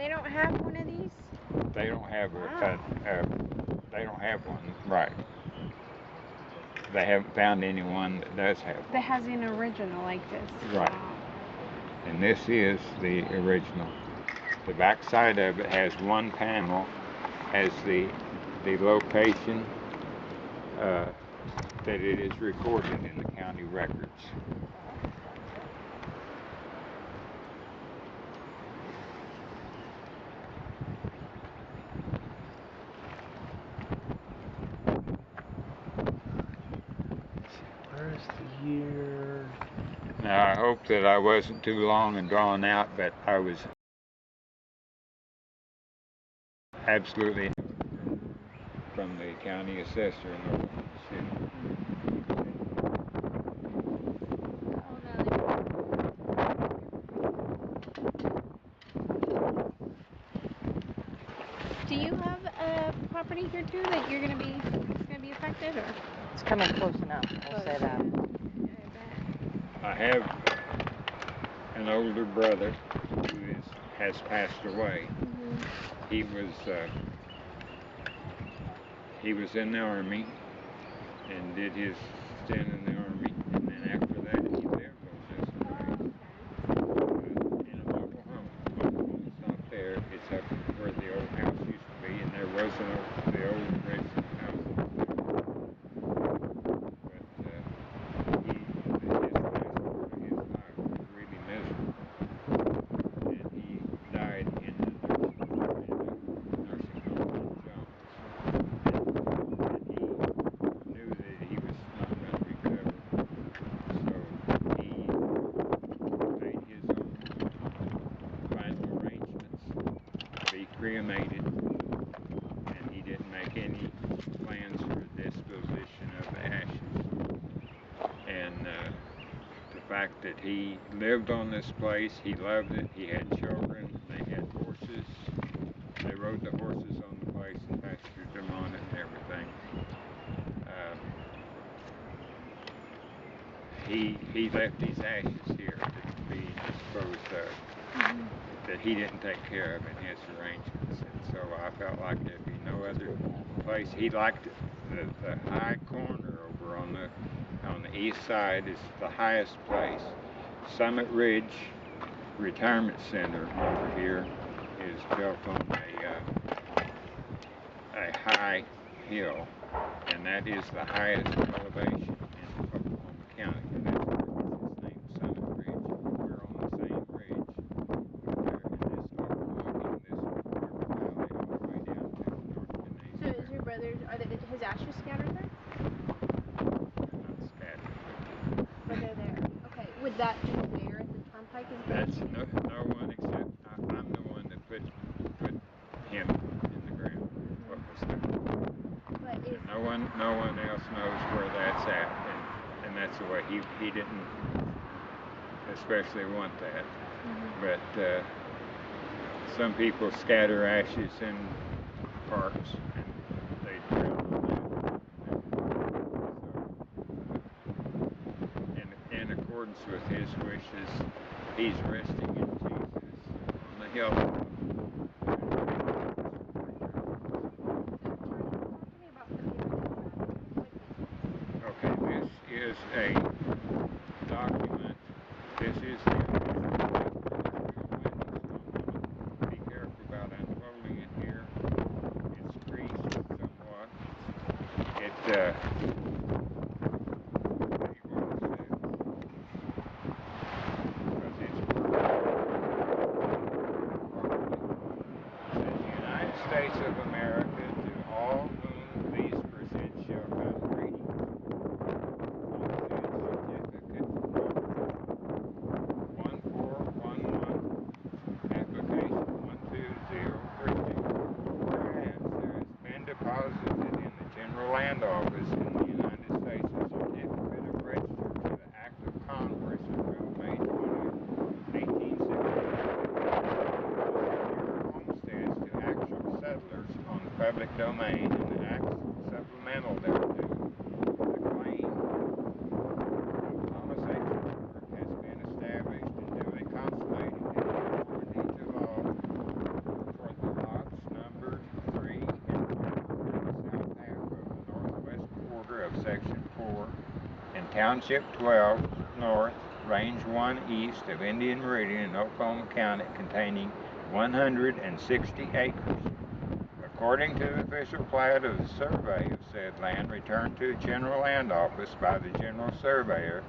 They don't have one of these? They don't have Wow. they don't have one, right. They haven't found anyone that does have one. That has an original like this. Right. Wow. And this is the original. The back side of it has one panel, has the location that it is recorded in the county records. Where's the year? Now, I hope that I wasn't too long and drawn out, but I was absolutely from the county assessor in Oklahoma City. Do you have a property here too that you're gonna be affected, or? It's coming close enough, we'll say that. I have an older brother who has passed away. Mm-hmm. He was in the Army and did his stint in the Army, and then after that he lived on this place in a mobile home. Mobile home's not there, it's up where the old house used to be, and there was the old original house up there. But his last part of his life was really miserable, and he died in the nursing home in Jones. Knew that he was not going to recover, so he made his own final arrangements to be cremated, and he didn't make any plans for disposition of the ashes. And the fact that he lived on this place, he loved it, he had children, they had horses, they rode the horses on the place and pastured them on it and everything. He left his ashes here to be disposed of, that he didn't take care of in his arrangements, and so I felt like there'd be no other place. He liked the high corner over on the east side is the highest place. Summit Ridge Retirement Center over here is built on a high hill, and that is the highest elevation in Oklahoma County. That's where it's named Summit Ridge. We're on the same ridge there in this overlooking this river valley all the way down to North Canadian. So is your brother's, his ashes scattered there? Not scattered, But they're there. Okay. Would that be where the turnpike is but going? that's no one except I'm the one that put him in the ground. What was there? But is No one else knows where that's at, and that's the way he didn't especially want that. But some people scatter ashes in parks, and they drown on that. So, in accordance with his wishes, he's resting in Jesus on the hill. Okay, this is a document. This is the original. Be careful about unfolding it here. It's creased somewhat. It tell you what it says. Because it's the United States of America, to all whom these present shall come greeting. Certificate 1411, application 12032. Whereas there has been deposited in the General Land Office in the United States a certificate of register to the Act of Congress approved May 20, 1864, homesteads to actual settlers on the public domain and the acts supplemental thereto. The claim of Thomas H. Woodward has been established and duly consummated in conformity to law Township 12 North, Range 1 East of Indian Meridian in Oklahoma County, containing 160 acres. According to the official plat of the survey of said land returned to the General Land Office by the General Surveyor,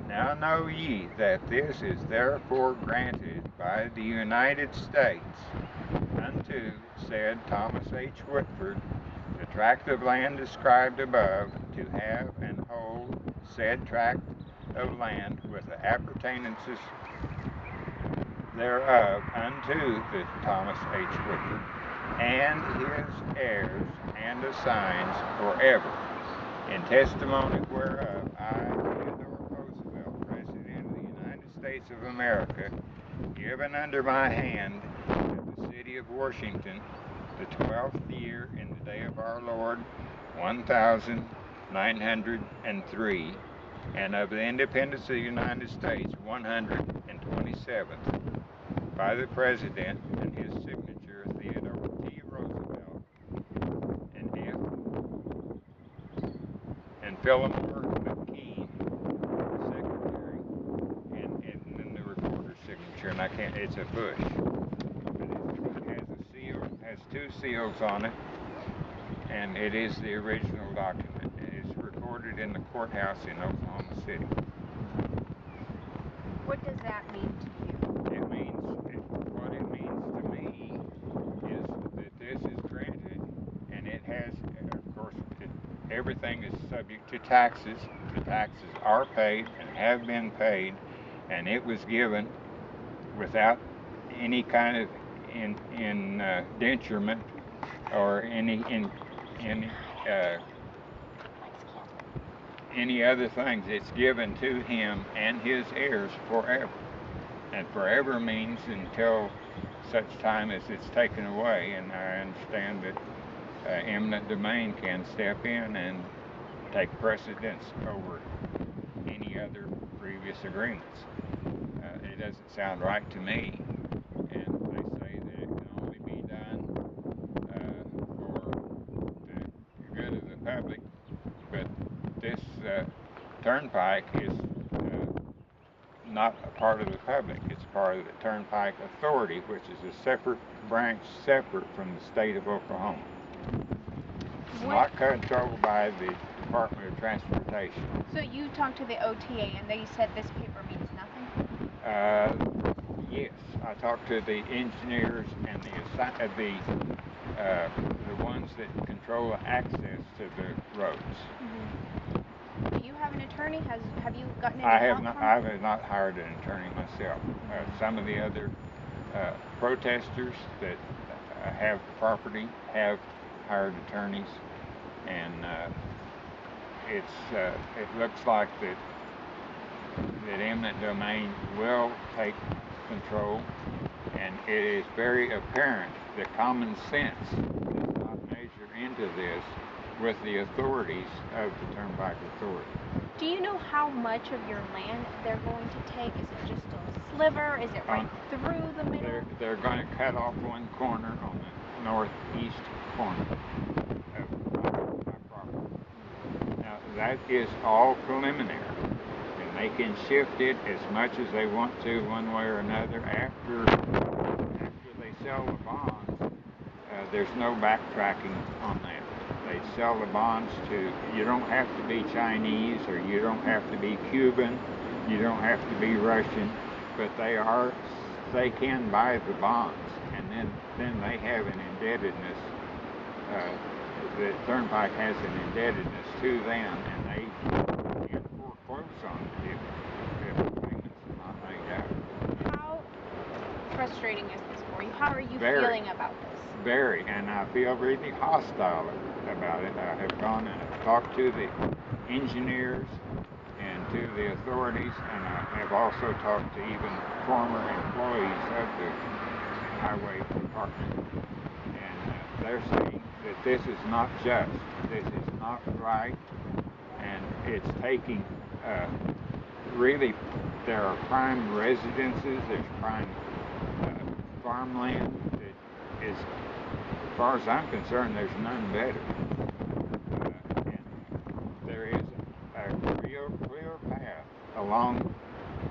now know ye that this is therefore granted by the United States unto said Thomas H. Whitford, the tract of land described above, to have and hold said tract of land with the appurtenances thereof unto the Thomas H. Whitford and his heirs and assigns forever. In testimony whereof, I, Theodore Roosevelt, President of the United States of America, given under my hand at the city of Washington, the 12th year in the day of our Lord, 1903, and of the independence of the United States, 127th, by the President and his signature, Theodore T. Roosevelt, and F. and Fillmore McKean, Secretary, and then the recorder's signature, and I can't, it's a Bush. But it has a seal, has two seals on it, and it is the original document. It is recorded in the courthouse in Oklahoma City. What does that mean to you? What it means to me is that this is granted, and it has, of course, everything is subject to taxes. The taxes are paid and have been paid, and it was given without any kind of indenturement or any other things. It's given to him and his heirs forever. And forever means until such time as it's taken away, and I understand that eminent domain can step in and take precedence over any other previous agreements. It doesn't sound right to me, and they say that it can only be done for the good of the public, but this turnpike is not a part of the public. It's part of the Turnpike Authority, which is a separate branch, separate from the state of Oklahoma. It's not controlled by the Department of Transportation. So you talked to the OTA and they said this paper means nothing? Yes, I talked to the engineers and the ones that control access to the roads. Mm-hmm. Do you have an attorney? Have you gotten any I help from have not hired an attorney myself. Some of the other protesters that have property have hired attorneys, and it looks like that eminent domain will take control, and it is very apparent that common sense does not measure into this with the authorities of the Turnpike Authority. Do you know how much of your land they're going to take? Is it just a sliver? Is it right through the middle? They're going to cut off one corner on the northeast corner of my property. Now, that is all preliminary, and they can shift it as much as they want to one way or another. After they sell the bonds, there's no backtracking on that. They sell the bonds to, you don't have to be Chinese, or you don't have to be Cuban, you don't have to be Russian, but they can buy the bonds, and then they have an indebtedness. The Turnpike has an indebtedness to them, and they can foreclose on it if the payments are not made out. How frustrating is this for you? How are you Very. feeling about this? Very, and I feel really hostile about it. I have gone and talked to the engineers and to the authorities, and I have also talked to even former employees of the highway department, and they're saying that this is not just, this is not right, and it's taking, really, there are prime residences, there's prime farmland that is, as far as I'm concerned, there's none better. And there is a real clear along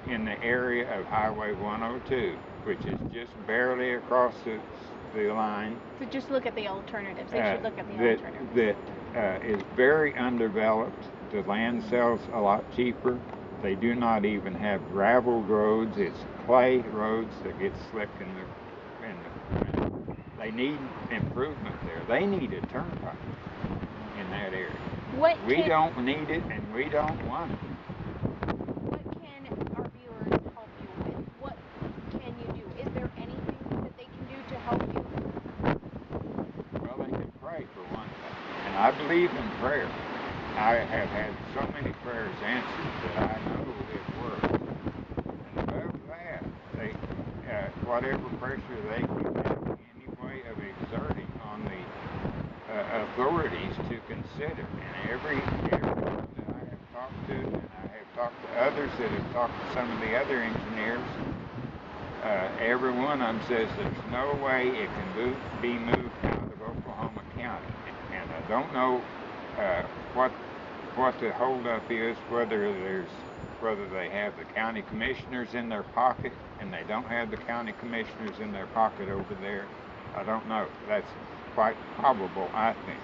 in the area of Highway 102, which is just barely across the line. So just look at the alternatives. They should look at the that, alternatives. That is very undeveloped. The land sells a lot cheaper. They do not even have gravel roads. It's clay roads that get slick in the they need improvement there. They need a turnpike in that area. We don't need it, and we don't want it. What can our viewers help you with? What can you do? Is there anything that they can do to help you? Well, they can pray for one thing, and I believe in prayer. I have had so many prayers answered that I know it works. And above that, they, whatever pressure they can have any way of exerting on the authorities to consider. And everyone that I have talked to, and I have talked to others that have talked to some of the other engineers, every one of them says there's no way it can be moved out of Oklahoma County. And I don't know what the holdup is, whether they have the county commissioners in their pocket and they don't have the county commissioners in their pocket over there. I don't know. That's quite probable, I think.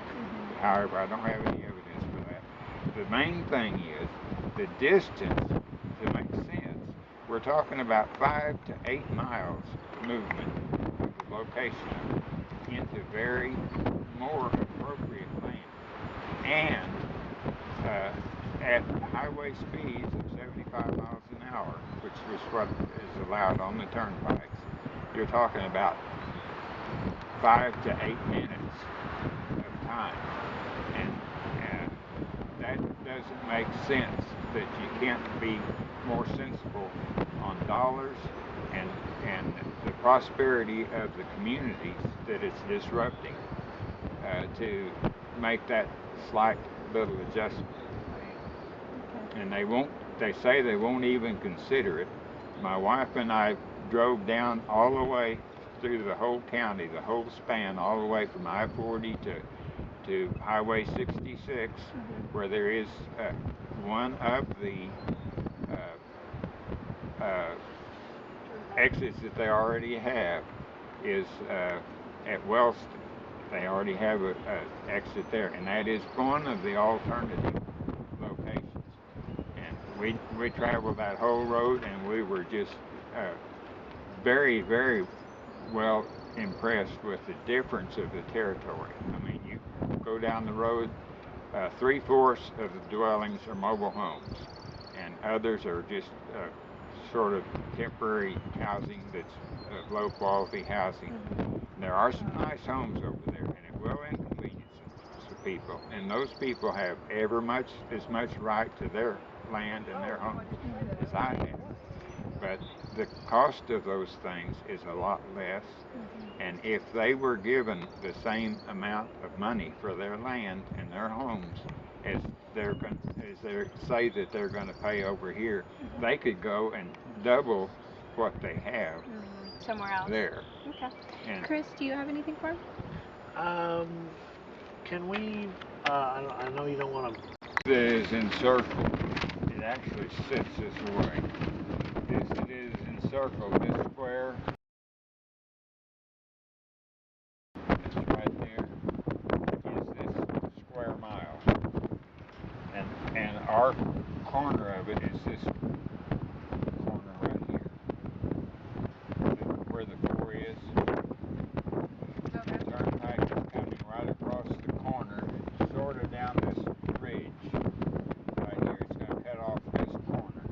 However, I don't have any evidence for that. The main thing is the distance to make sense. We're talking about 5 to 8 miles movement of the location into very more appropriate land. And at highway speeds of 75 miles an hour, which is what is allowed on the turnpikes, you're talking about 5 to 8 minutes of time. And that doesn't make sense, that you can't be more sensible on dollars and the prosperity of the communities that it's disrupting to make that slight little adjustment. And they say they won't even consider it. My wife and I drove down all the way through the whole county, the whole span, all the way from I-40 to Highway 66, where there is one of the exits that they already have is at Wellston. They already have an exit there, and that is one of the alternative locations. And we traveled that whole road, and we were just very, very well impressed with the difference of the territory. I mean, you go down the road, 3/4 of the dwellings are mobile homes, and others are just sort of temporary housing that's low quality housing. There are some nice homes over there, and it will inconvenience some people. And those people have as much right to their land and their homes as I have. But the cost of those things is a lot less. And if they were given the same amount of money for their land and their homes as they say that they're going to pay over here, they could go and double what they have somewhere else. There. Okay. And Chris, do you have anything for him? Can we? I know you don't want to. It is encircled. It actually sits this way. It is encircled. This square. This right there is this square mile, and our corner of it is this corner right here, where the 4 is. The turnpike is coming right across the corner, sort of down this ridge right here. It's going to cut off this corner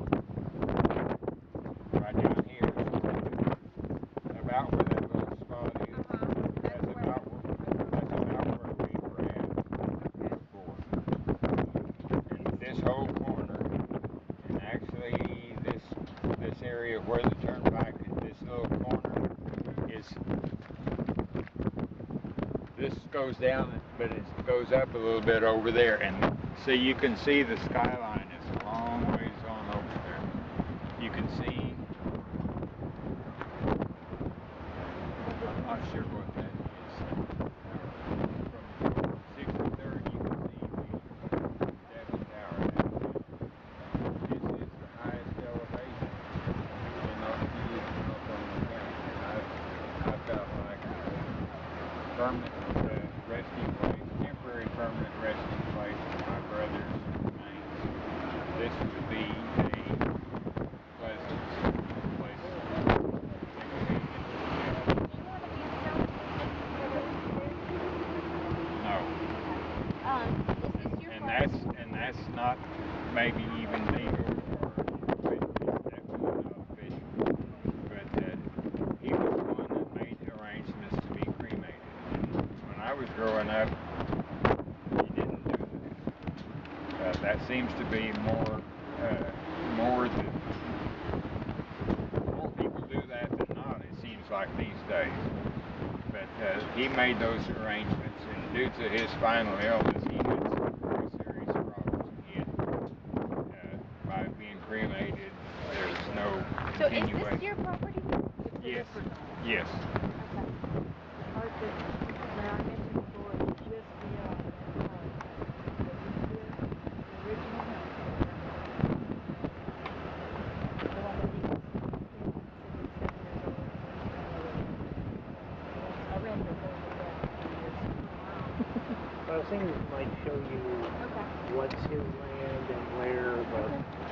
right down here, about where that little spot is. That's about where we were at before. And this whole corner, and actually this area where the turnpike is, this little corner is. This goes down, but it goes up a little bit over there, and so you can see the skyline is a long ways on over there. You can see, I'm not sure what that is. From 63rd, you can see the Devon Tower. This is the highest permanent resting place, temporary permanent resting place for my brother's remains. This would be a pleasant place. No. Is this your And that's not maybe even legal, or it's definitely not official. But he was the one that made arrangements to be cremated. When I was growing up, he didn't do that. That seems to be more that more people do that than not. It seems like these days. But he made those arrangements, and due to his final illness, he had some very serious problems. He had, by being cremated, there's no continuation. So is this your property? Yes. Yes. But I think it might show you what's his land and where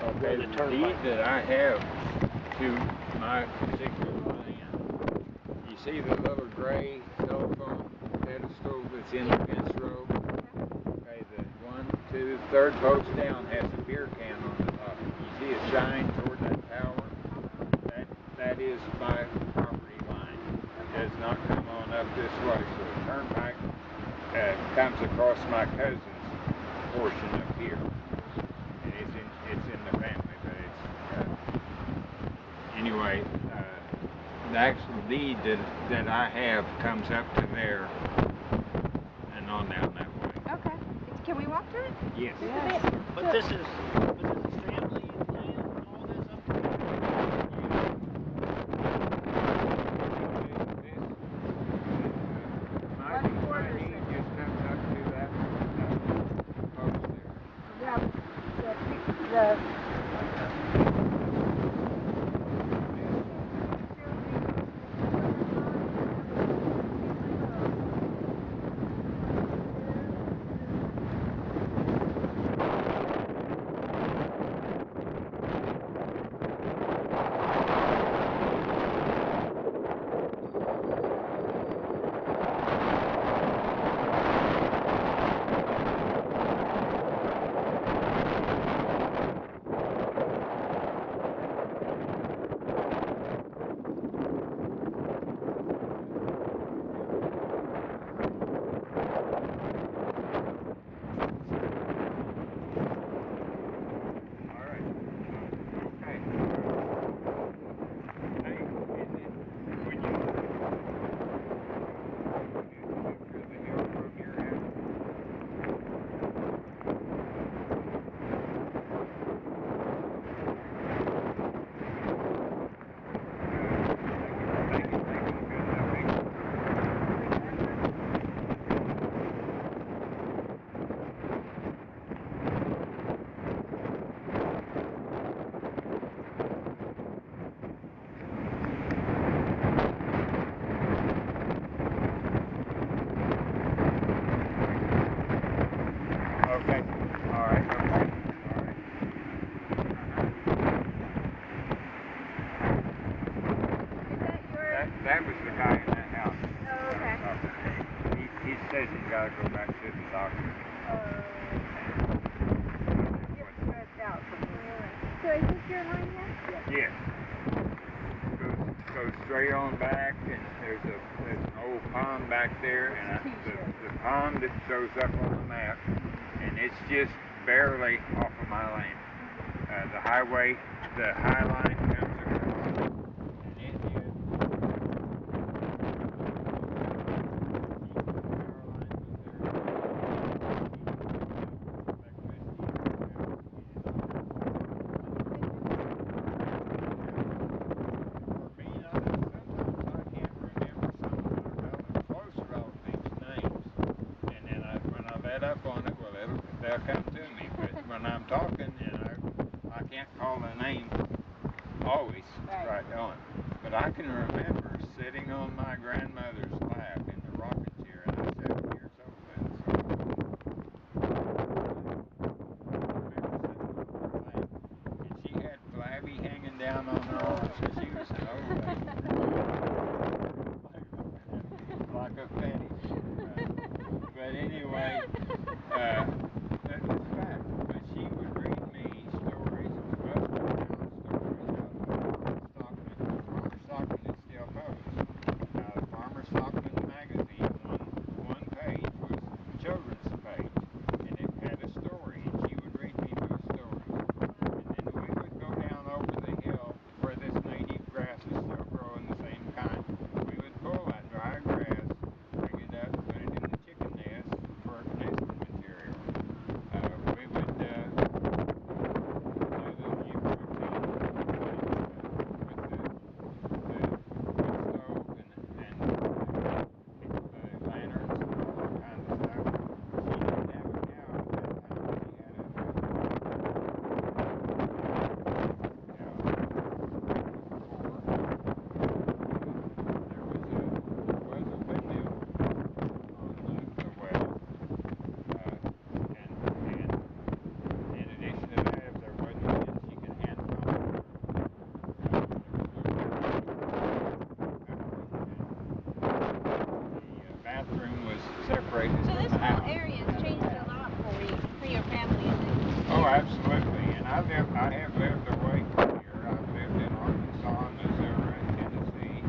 Okay, the the turnpike. deed that I have to my particular land, you see the little gray telephone pedestal that's in the fence row? Okay, the 3rd post down has a beer can on the top. You see it shine toward that tower? That is my property line. It does not come on up this way. So the turnpike comes across my cousin's portion up here. And it's in the family, but it's anyway. The actual deed that I have comes up to there and on down that way. Okay. Can we walk through it? Yes. Yes. But this is family land, all this up here. My deed just comes up to that post there. That was the guy in that house. Oh, okay. He says he's got to go back to the doctor. So is this your line here? Yes. Goes straight on back, and there's an old pond back there, and the pond that shows up on the map, and it's just barely off of my land. The highway, the high line comes across, and it is. Up on it, well, they'll come to me. But when I'm talking, and I can't call the name always right on. But I can remember sitting on my grandmother's lap in the rocking chair separated So from this the whole house. area has changed a lot for your family. Oh, absolutely. And I have lived away from here. I've lived in Arkansas, Missouri, Tennessee,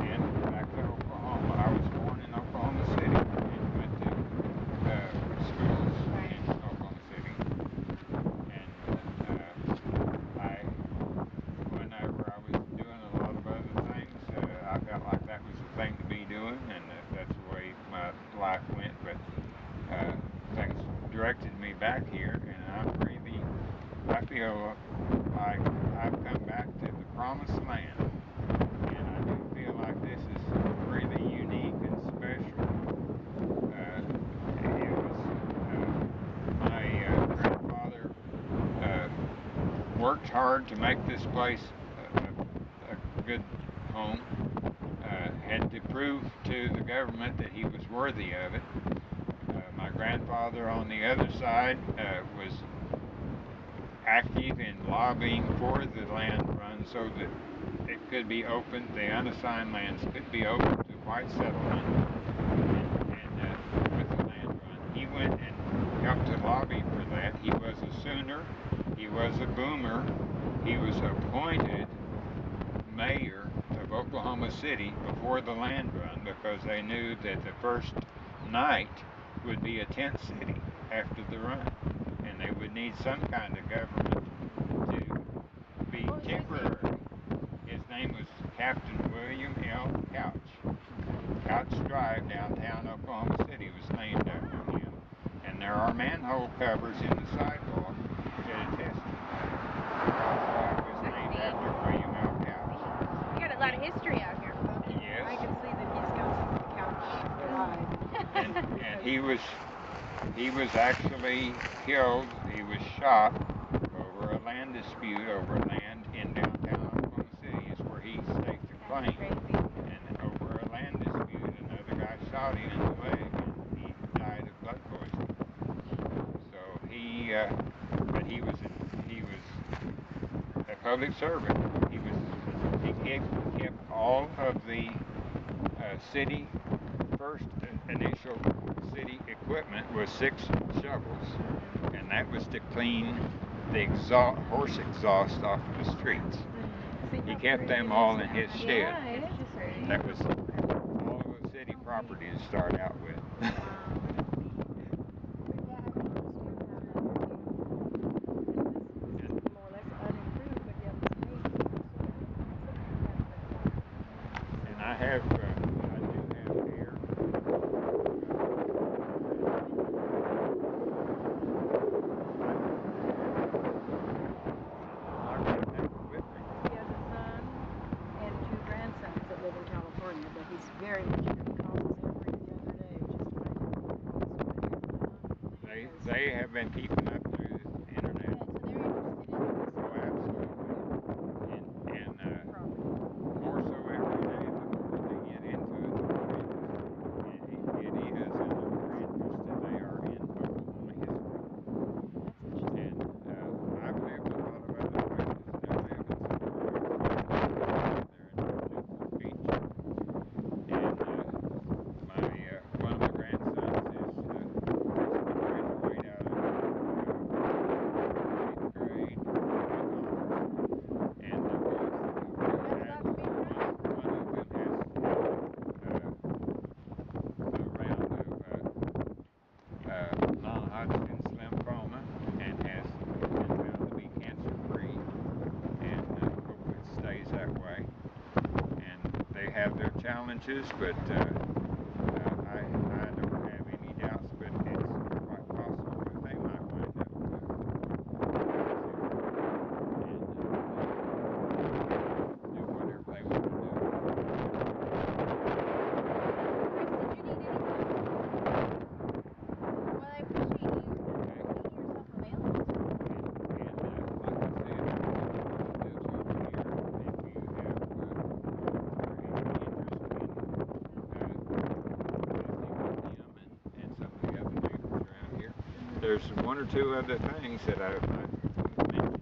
and back to Oklahoma. I was born in Oklahoma City and went to schools in Oklahoma City. And whenever I was doing a lot of other things, I felt like that was the thing to be doing, and that's the way my life went. But things directed me back here, and I feel like I've come back to the promised land, and I do feel like this is really unique and special. My grandfather worked hard to make this place a good home, had to prove to the government that he was worthy of it. My grandfather on the other side was active in lobbying for the land run so that it could be opened, the unassigned lands could be opened to white settlement, and with the land run. He went and helped to lobby for that. He was a Sooner, he was a Boomer, he was appointed mayor of Oklahoma City before the land run because they knew that the first night would be a tent city after the run, and they would need some kind of government to be temporary. His name was Captain William L. Couch. Couch Drive downtown Oklahoma City was named after him, and there are manhole covers in the sidewalk that attest to that. It was named after William L. Couch. You got a lot of history out here, folks. Yes. I can see that he's got some Couch Drive. And he was actually killed. He was shot over a land dispute over land in downtown Oklahoma City. Is where he staked a claim. And over a land dispute, another guy shot him in the leg, and he died of blood poisoning. So but he was a public servant. He kept all of the city first initial city equipment was 6 shovels, and that was to clean the horse exhaust off of the streets. He kept them all in his shed. That was all of the city property to start out with. And I do have hair. Very much going to call us every other day just to find out what's going on. They have been keeping up through the internet. Oh, absolutely. And more so every day, the more they get into it, the more it is and the more interested they are in Oklahoma history. And I've lived a lot of other places. I live in some places there in Newport Beach. And one of my grandsons is graduate out of 8th grade with honors, and one of them has non-Hodgkin's lymphoma and has been found to be cancer-free, and hope it stays that way. And they have their challenges, but I don't have any doubts, but it's quite possible that they might wind up and do whatever they want to do. Well, I appreciate you making yourself available. And like I said, there's one or two other things that I've mentioned